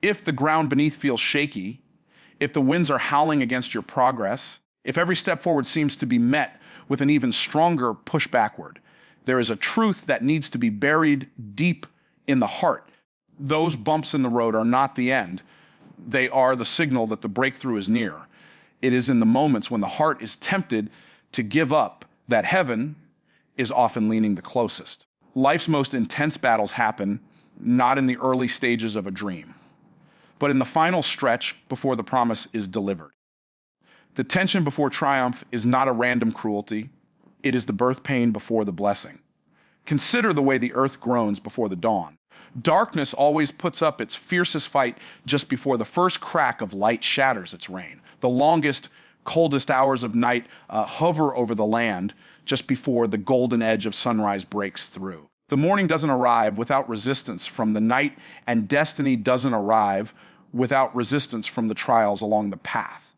If the ground beneath feels shaky, if the winds are howling against your progress, if every step forward seems to be met with an even stronger push backward, there is a truth that needs to be buried deep in the heart. Those bumps in the road are not the end. They are the signal that the breakthrough is near. It is in the moments when the heart is tempted to give up that heaven is often leaning the closest. Life's most intense battles happen not in the early stages of a dream, but in the final stretch before the promise is delivered. The tension before triumph is not a random cruelty. It is the birth pain before the blessing. Consider the way the earth groans before the dawn. Darkness always puts up its fiercest fight just before the first crack of light shatters its reign. The longest, coldest hours of night hover over the land just before the golden edge of sunrise breaks through. The morning doesn't arrive without resistance from the night, and destiny doesn't arrive without resistance from the trials along the path.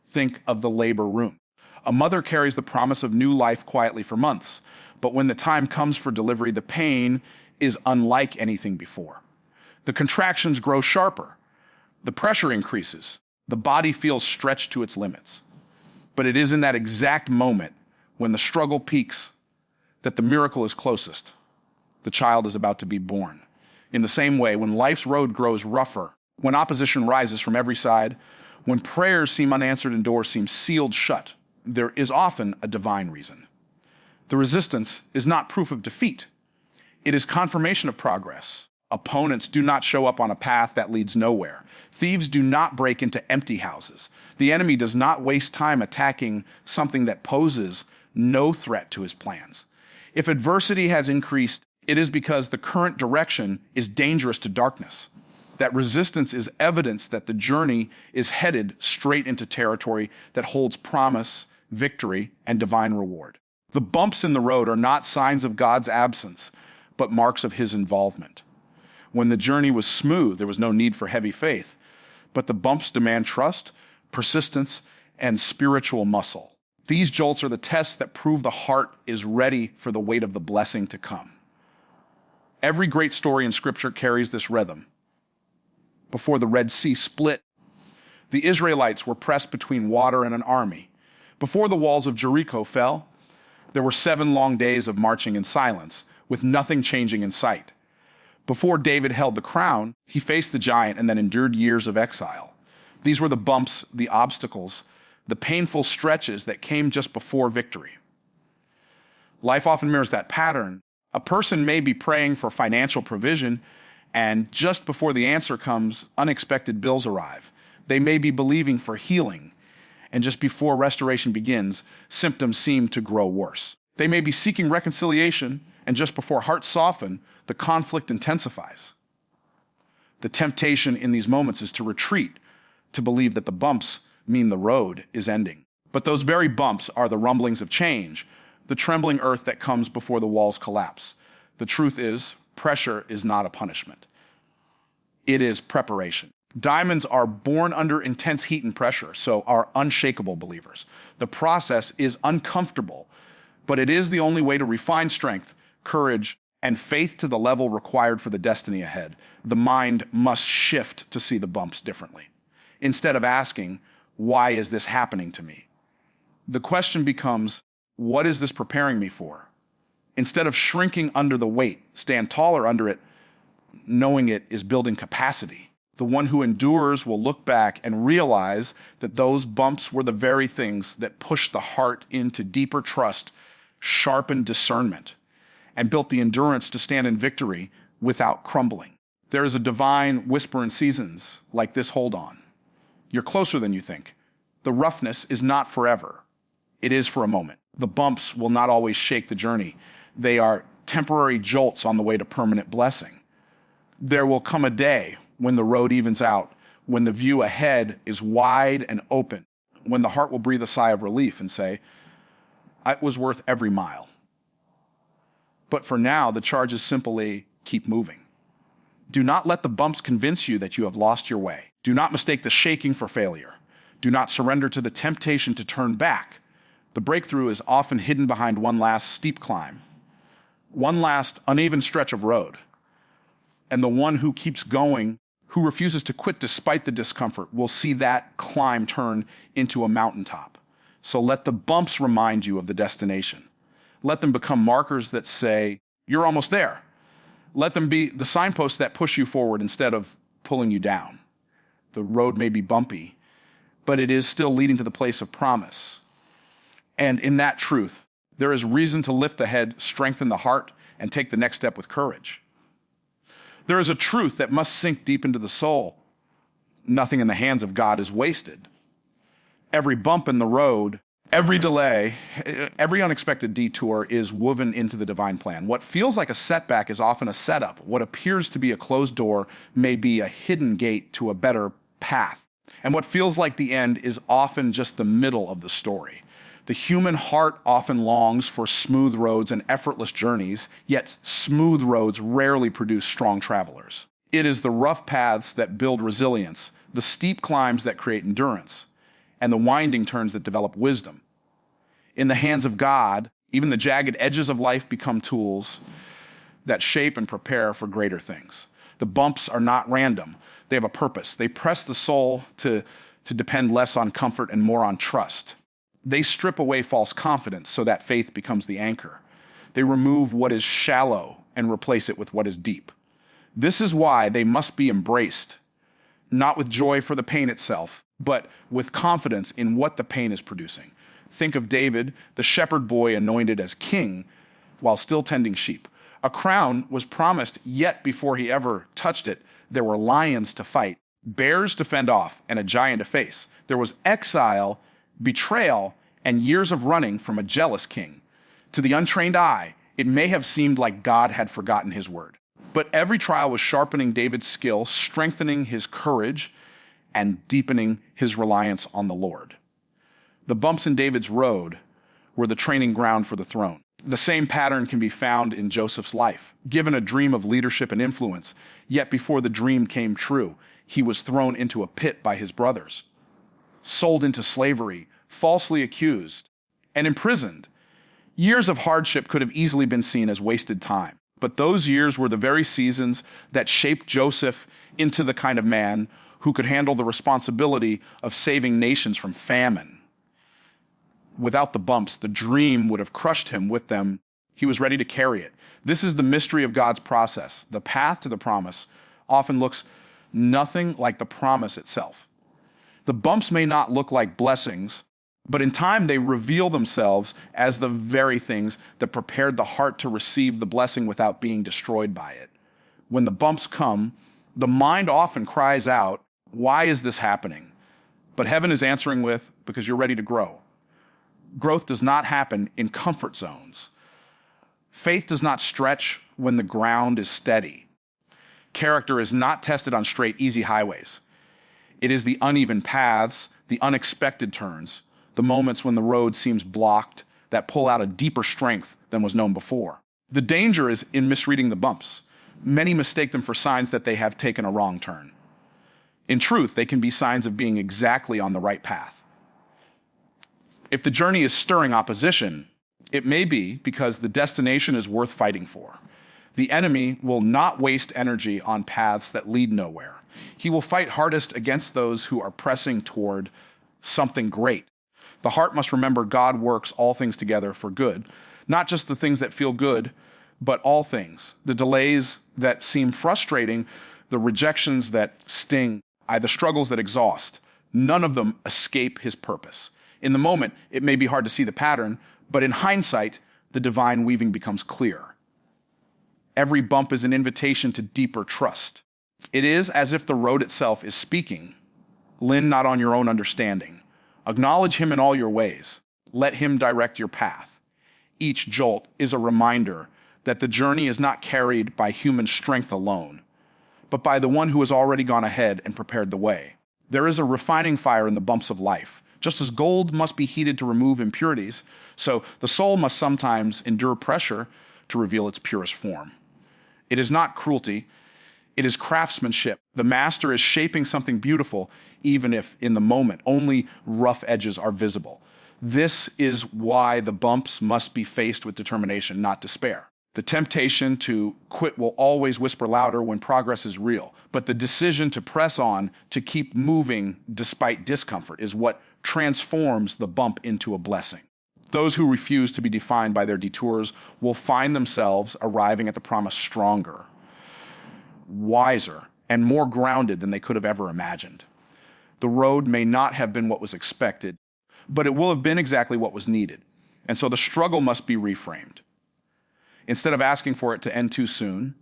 Think of the labor room. A mother carries the promise of new life quietly for months, but when the time comes for delivery, the pain is unlike anything before. The contractions grow sharper. The pressure increases. The body feels stretched to its limits. But it is in that exact moment when the struggle peaks that the miracle is closest. The child is about to be born. In the same way, when life's road grows rougher, when opposition rises from every side, when prayers seem unanswered and doors seem sealed shut, there is often a divine reason. The resistance is not proof of defeat. It is confirmation of progress. Opponents do not show up on a path that leads nowhere. Thieves do not break into empty houses. The enemy does not waste time attacking something that poses no threat to his plans. If adversity has increased, it is because the current direction is dangerous to darkness. That resistance is evidence that the journey is headed straight into territory that holds promise, victory, and divine reward. The bumps in the road are not signs of God's absence, but marks of his involvement. When the journey was smooth, there was no need for heavy faith, but the bumps demand trust, persistence, and spiritual muscle. These jolts are the tests that prove the heart is ready for the weight of the blessing to come. Every great story in Scripture carries this rhythm. Before the Red Sea split, the Israelites were pressed between water and an army. Before the walls of Jericho fell, there were 7 long days of marching in silence, with nothing changing in sight. Before David held the crown, he faced the giant and then endured years of exile. These were the bumps, the obstacles, the painful stretches that came just before victory. Life often mirrors that pattern. A person may be praying for financial provision, and just before the answer comes, unexpected bills arrive. They may be believing for healing, and just before restoration begins, symptoms seem to grow worse. They may be seeking reconciliation, and just before hearts soften, the conflict intensifies. The temptation in these moments is to retreat, to believe that the bumps mean the road is ending. But those very bumps are the rumblings of change, the trembling earth that comes before the walls collapse. The truth is, pressure is not a punishment. It is preparation. Diamonds are born under intense heat and pressure, so are unshakable believers. The process is uncomfortable, but it is the only way to refine strength, courage, and faith to the level required for the destiny ahead. The mind must shift to see the bumps differently. Instead of asking, why is this happening to me? The question becomes, what is this preparing me for? Instead of shrinking under the weight, stand taller under it, knowing it is building capacity. The one who endures will look back and realize that those bumps were the very things that pushed the heart into deeper trust, sharpened discernment, and built the endurance to stand in victory without crumbling. There is a divine whisper in seasons like this. Hold on. You're closer than you think. The roughness is not forever. It is for a moment. The bumps will not always shake the journey. They are temporary jolts on the way to permanent blessing. There will come a day when the road evens out, when the view ahead is wide and open, when the heart will breathe a sigh of relief and say, it was worth every mile. But for now, the charge is simply keep moving. Do not let the bumps convince you that you have lost your way. Do not mistake the shaking for failure. Do not surrender to the temptation to turn back. The breakthrough is often hidden behind one last steep climb, one last uneven stretch of road. And the one who keeps going, who refuses to quit despite the discomfort will see that climb turn into a mountaintop. So let the bumps remind you of the destination. Let them become markers that say, you're almost there. Let them be the signposts that push you forward instead of pulling you down. The road may be bumpy, but it is still leading to the place of promise. And in that truth, there is reason to lift the head, strengthen the heart, and take the next step with courage. There is a truth that must sink deep into the soul. Nothing in the hands of God is wasted. Every bump in the road, every delay, every unexpected detour is woven into the divine plan. What feels like a setback is often a setup. What appears to be a closed door may be a hidden gate to a better path. And what feels like the end is often just the middle of the story. The human heart often longs for smooth roads and effortless journeys, yet smooth roads rarely produce strong travelers. It is the rough paths that build resilience, the steep climbs that create endurance, and the winding turns that develop wisdom. In the hands of God, even the jagged edges of life become tools that shape and prepare for greater things. The bumps are not random. They have a purpose. They press the soul to depend less on comfort and more on trust. They strip away false confidence so that faith becomes the anchor. They remove what is shallow and replace it with what is deep. This is why they must be embraced, not with joy for the pain itself, but with confidence in what the pain is producing. Think of David, the shepherd boy anointed as king while still tending sheep. A crown was promised, yet before he ever touched it, there were lions to fight, bears to fend off, and a giant to face. There was exile, betrayal, and years of running from a jealous king. To the untrained eye, it may have seemed like God had forgotten his word. But every trial was sharpening David's skill, strengthening his courage, and deepening his reliance on the Lord. The bumps in David's road were the training ground for the throne. The same pattern can be found in Joseph's life. Given a dream of leadership and influence, yet before the dream came true, he was thrown into a pit by his brothers, sold into slavery, falsely accused, and imprisoned. Years of hardship could have easily been seen as wasted time. But those years were the very seasons that shaped Joseph into the kind of man who could handle the responsibility of saving nations from famine. Without the bumps, the dream would have crushed him with them. He was ready to carry it. This is the mystery of God's process. The path to the promise often looks nothing like the promise itself. The bumps may not look like blessings, but in time they reveal themselves as the very things that prepared the heart to receive the blessing without being destroyed by it. When the bumps come, the mind often cries out, "Why is this happening?" But heaven is answering with, "Because you're ready to grow." Growth does not happen in comfort zones. Faith does not stretch when the ground is steady. Character is not tested on straight, easy highways. It is the uneven paths, the unexpected turns, the moments when the road seems blocked that pull out a deeper strength than was known before. The danger is in misreading the bumps. Many mistake them for signs that they have taken a wrong turn. In truth, they can be signs of being exactly on the right path. If the journey is stirring opposition, it may be because the destination is worth fighting for. The enemy will not waste energy on paths that lead nowhere. He will fight hardest against those who are pressing toward something great. The heart must remember God works all things together for good, not just the things that feel good, but all things. The delays that seem frustrating, the rejections that sting, the struggles that exhaust, none of them escape his purpose. In the moment, it may be hard to see the pattern, but in hindsight, the divine weaving becomes clear. Every bump is an invitation to deeper trust. It is as if the road itself is speaking. Lean not on your own understanding. Acknowledge him in all your ways. Let him direct your path. Each jolt is a reminder that the journey is not carried by human strength alone, but by the one who has already gone ahead and prepared the way. There is a refining fire in the bumps of life. Just as gold must be heated to remove impurities, so the soul must sometimes endure pressure to reveal its purest form. It is not cruelty, it is craftsmanship. The master is shaping something beautiful, even if in the moment only rough edges are visible. This is why the bumps must be faced with determination, not despair. The temptation to quit will always whisper louder when progress is real, but the decision to press on, to keep moving despite discomfort, is what transforms the bump into a blessing. Those who refuse to be defined by their detours will find themselves arriving at the promise stronger, wiser, and more grounded than they could have ever imagined. The road may not have been what was expected, but it will have been exactly what was needed. And so the struggle must be reframed. Instead of asking for it to end too soon,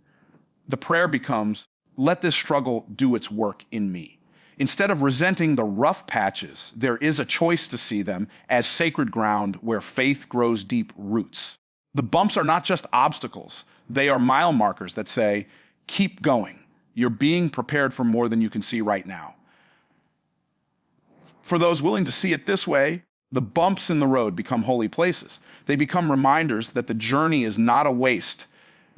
the prayer becomes, let this struggle do its work in me. Instead of resenting the rough patches, there is a choice to see them as sacred ground where faith grows deep roots. The bumps are not just obstacles. They are mile markers that say, keep going. You're being prepared for more than you can see right now. For those willing to see it this way, the bumps in the road become holy places. They become reminders that the journey is not a waste,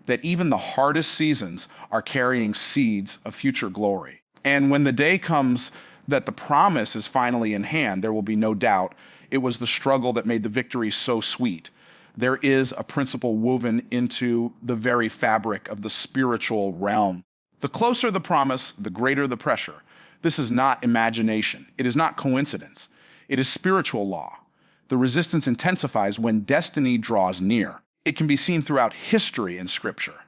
that even the hardest seasons are carrying seeds of future glory. And when the day comes that the promise is finally in hand, there will be no doubt it was the struggle that made the victory so sweet. There is a principle woven into the very fabric of the spiritual realm. The closer the promise, the greater the pressure. This is not imagination. It is not coincidence. It is spiritual law. The resistance intensifies when destiny draws near. It can be seen throughout history in Scripture.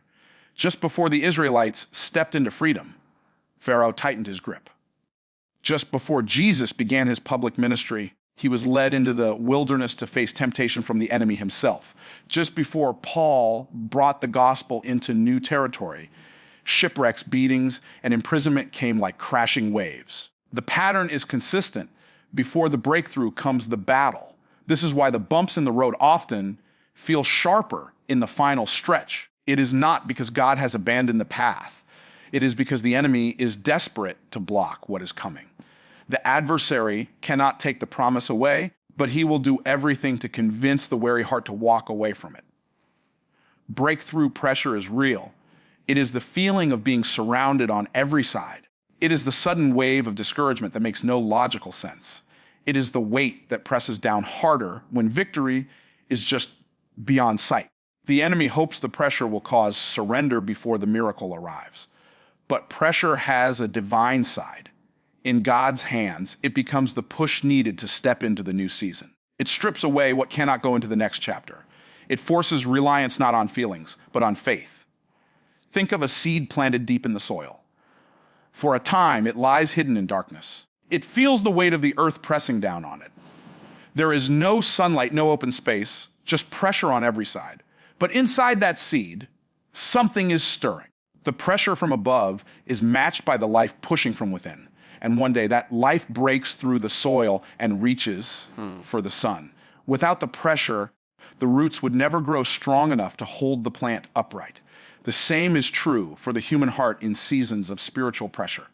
Just before the Israelites stepped into freedom, Pharaoh tightened his grip. Just before Jesus began his public ministry, he was led into the wilderness to face temptation from the enemy himself. Just before Paul brought the gospel into new territory, shipwrecks, beatings, and imprisonment came like crashing waves. The pattern is consistent. Before the breakthrough comes the battle. This is why the bumps in the road often feel sharper in the final stretch. It is not because God has abandoned the path. It is because the enemy is desperate to block what is coming. The adversary cannot take the promise away, but he will do everything to convince the wary heart to walk away from it. Breakthrough pressure is real. It is the feeling of being surrounded on every side. It is the sudden wave of discouragement that makes no logical sense. It is the weight that presses down harder when victory is just beyond sight. The enemy hopes the pressure will cause surrender before the miracle arrives. But pressure has a divine side. In God's hands, it becomes the push needed to step into the new season. It strips away what cannot go into the next chapter. It forces reliance not on feelings, but on faith. Think of a seed planted deep in the soil. For a time, it lies hidden in darkness. It feels the weight of the earth pressing down on it. There is no sunlight, no open space, just pressure on every side. But inside that seed, something is stirring. The pressure from above is matched by the life pushing from within. And one day that life breaks through the soil and reaches for the sun. Without the pressure, the roots would never grow strong enough to hold the plant upright. The same is true for the human heart in seasons of spiritual pressure.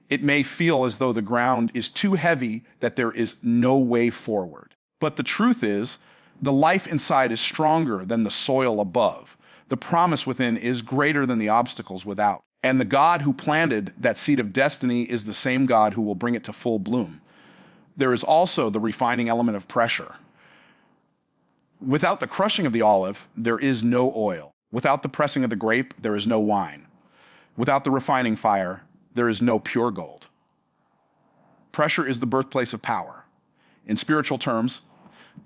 It may feel as though the ground is too heavy, that there is no way forward. But the truth is, the life inside is stronger than the soil above. The promise within is greater than the obstacles without. And the God who planted that seed of destiny is the same God who will bring it to full bloom. There is also the refining element of pressure. Without the crushing of the olive, there is no oil. Without the pressing of the grape, there is no wine. Without the refining fire, there is no pure gold. Pressure is the birthplace of power. In spiritual terms,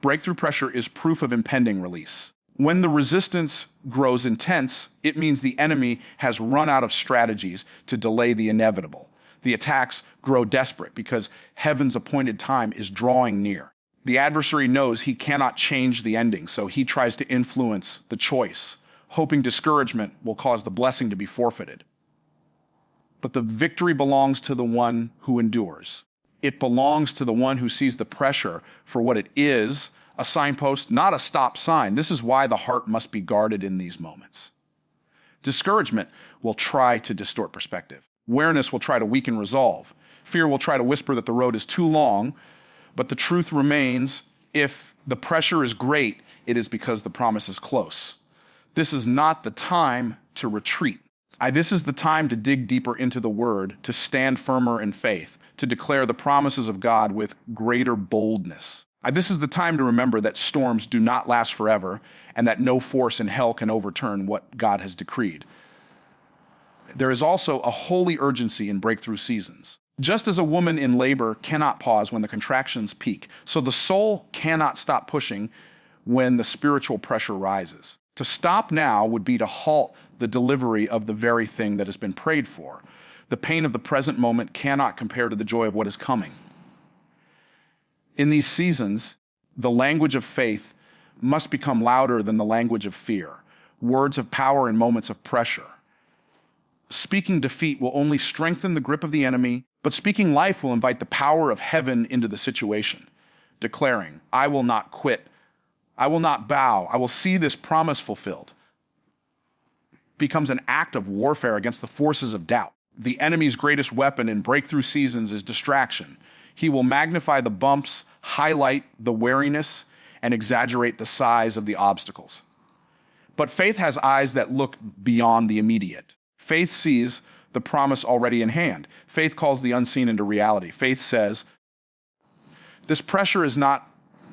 breakthrough pressure is proof of impending release. When the resistance grows intense, it means the enemy has run out of strategies to delay the inevitable. The attacks grow desperate because heaven's appointed time is drawing near. The adversary knows he cannot change the ending, so he tries to influence the choice, hoping discouragement will cause the blessing to be forfeited. But the victory belongs to the one who endures. It belongs to the one who sees the pressure for what it is, a signpost, not a stop sign. This is why the heart must be guarded in these moments. Discouragement will try to distort perspective. Awareness will try to weaken resolve. Fear will try to whisper that the road is too long, but the truth remains, if the pressure is great, it is because the promise is close. This is not the time to retreat. This is the time to dig deeper into the word, to stand firmer in faith, to declare the promises of God with greater boldness. This is the time to remember that storms do not last forever and that no force in hell can overturn what God has decreed. There is also a holy urgency in breakthrough seasons. Just as a woman in labor cannot pause when the contractions peak, so the soul cannot stop pushing when the spiritual pressure rises. To stop now would be to halt the delivery of the very thing that has been prayed for. The pain of the present moment cannot compare to the joy of what is coming. In these seasons, the language of faith must become louder than the language of fear, words of power in moments of pressure. Speaking defeat will only strengthen the grip of the enemy, but speaking life will invite the power of heaven into the situation, declaring, I will not quit, I will not bow, I will see this promise fulfilled. Becomes an act of warfare against the forces of doubt. The enemy's greatest weapon in breakthrough seasons is distraction. He will magnify the bumps, highlight the wariness, and exaggerate the size of the obstacles. But faith has eyes that look beyond the immediate. Faith sees the promise already in hand. Faith calls the unseen into reality. Faith says, this pressure is not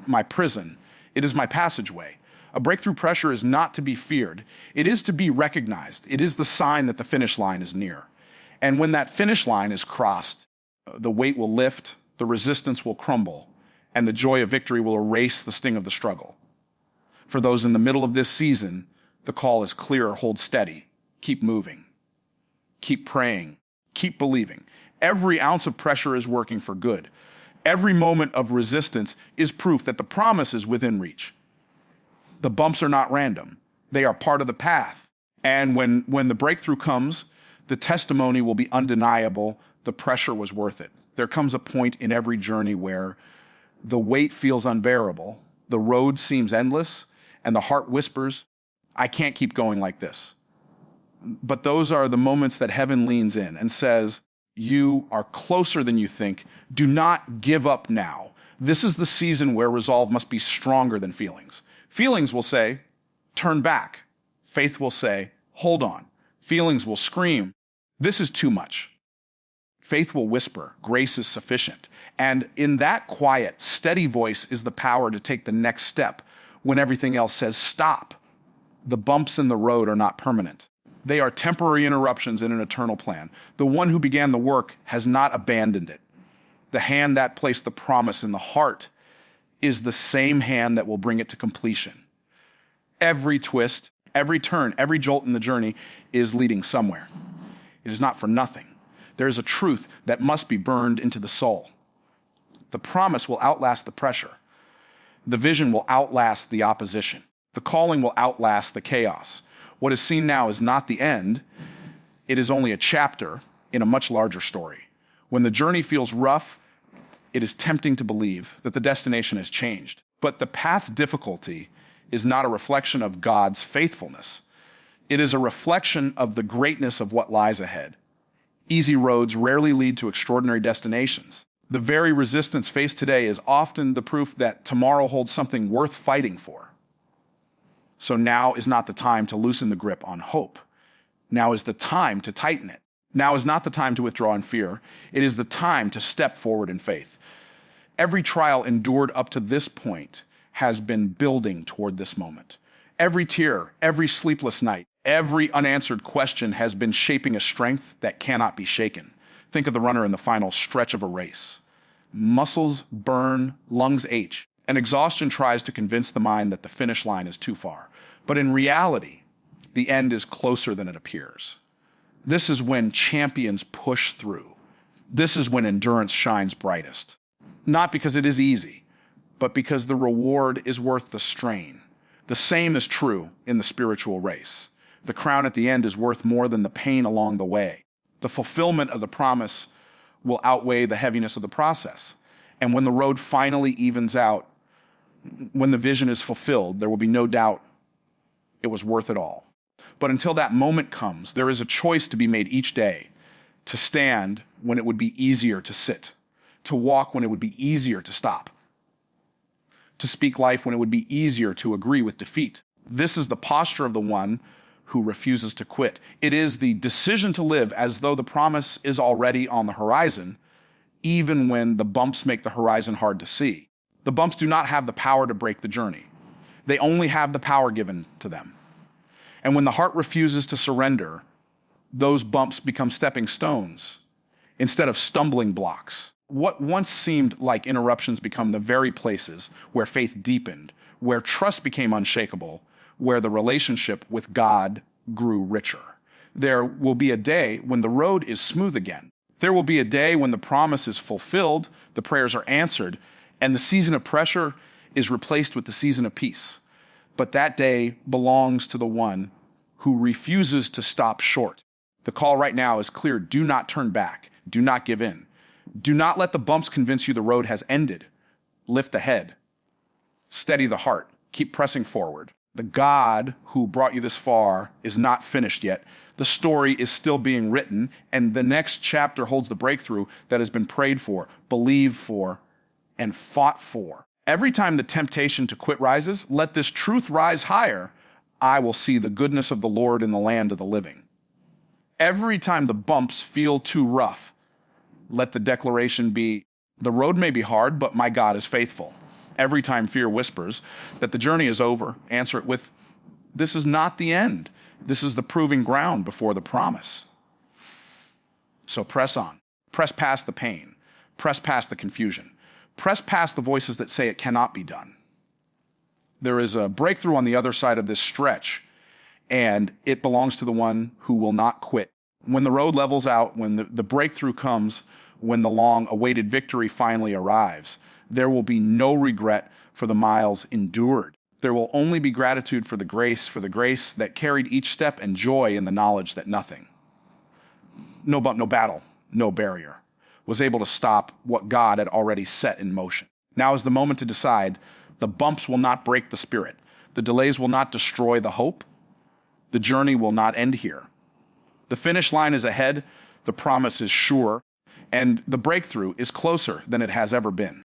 my prison, it is my passageway. A breakthrough pressure is not to be feared. It is to be recognized. It is the sign that the finish line is near. And when that finish line is crossed, the weight will lift, the resistance will crumble, and the joy of victory will erase the sting of the struggle. For those in the middle of this season, the call is clear: hold steady, keep moving, keep praying, keep believing. Every ounce of pressure is working for good. Every moment of resistance is proof that the promise is within reach. The bumps are not random. They are part of the path. And when the breakthrough comes, the testimony will be undeniable. The pressure was worth it. There comes a point in every journey where the weight feels unbearable, the road seems endless, and the heart whispers, I can't keep going like this. But those are the moments that heaven leans in and says, you are closer than you think. Do not give up now. This is the season where resolve must be stronger than feelings. Feelings will say, turn back. Faith will say, hold on. Feelings will scream, this is too much. Faith will whisper, grace is sufficient. And in that quiet, steady voice is the power to take the next step when everything else says stop. The bumps in the road are not permanent. They are temporary interruptions in an eternal plan. The one who began the work has not abandoned it. The hand that placed the promise in the heart is the same hand that will bring it to completion. Every twist, every turn, every jolt in the journey is leading somewhere. It is not for nothing. There is a truth that must be burned into the soul. The promise will outlast the pressure. The vision will outlast the opposition. The calling will outlast the chaos. What is seen now is not the end. It is only a chapter in a much larger story. When the journey feels rough, it is tempting to believe that the destination has changed. But the path's difficulty is not a reflection of God's faithfulness. It is a reflection of the greatness of what lies ahead. Easy roads rarely lead to extraordinary destinations. The very resistance faced today is often the proof that tomorrow holds something worth fighting for. So now is not the time to loosen the grip on hope. Now is the time to tighten it. Now is not the time to withdraw in fear. It is the time to step forward in faith. Every trial endured up to this point has been building toward this moment. Every tear, every sleepless night, every unanswered question has been shaping a strength that cannot be shaken. Think of the runner in the final stretch of a race. Muscles burn, lungs ache, and exhaustion tries to convince the mind that the finish line is too far. But in reality, the end is closer than it appears. This is when champions push through. This is when endurance shines brightest. Not because it is easy, but because the reward is worth the strain. The same is true in the spiritual race. The crown at the end is worth more than the pain along the way. The fulfillment of the promise will outweigh the heaviness of the process. And when the road finally evens out, when the vision is fulfilled, there will be no doubt it was worth it all. But until that moment comes, there is a choice to be made each day: to stand when it would be easier to sit, to walk when it would be easier to stop, to speak life when it would be easier to agree with defeat. This is the posture of the one who refuses to quit. It is the decision to live as though the promise is already on the horizon, even when the bumps make the horizon hard to see. The bumps do not have the power to break the journey. They only have the power given to them. And when the heart refuses to surrender, those bumps become stepping stones instead of stumbling blocks. What once seemed like interruptions become the very places where faith deepened, where trust became unshakable, where the relationship with God grew richer. There will be a day when the road is smooth again. There will be a day when the promise is fulfilled, the prayers are answered, and the season of pressure is replaced with the season of peace. But that day belongs to the one who refuses to stop short. The call right now is clear. Do not turn back. Do not give in. Do not let the bumps convince you the road has ended. Lift the head. Steady the heart. Keep pressing forward. The God who brought you this far is not finished yet. The story is still being written, and the next chapter holds the breakthrough that has been prayed for, believed for, and fought for. Every time the temptation to quit rises, let this truth rise higher. I will see the goodness of the Lord in the land of the living. Every time the bumps feel too rough, let the declaration be, the road may be hard, but my God is faithful. Every time fear whispers that the journey is over, answer it with, this is not the end. This is the proving ground before the promise. So press on. Press past the pain. Press past the confusion. Press past the voices that say it cannot be done. There is a breakthrough on the other side of this stretch, and it belongs to the one who will not quit. When the road levels out, when the breakthrough comes, when the long-awaited victory finally arrives, there will be no regret for the miles endured. There will only be gratitude for the grace that carried each step, and joy in the knowledge that nothing, no bump, no battle, no barrier, was able to stop what God had already set in motion. Now is the moment to decide. The bumps will not break the spirit. The delays will not destroy the hope. The journey will not end here. The finish line is ahead, the promise is sure, and the breakthrough is closer than it has ever been.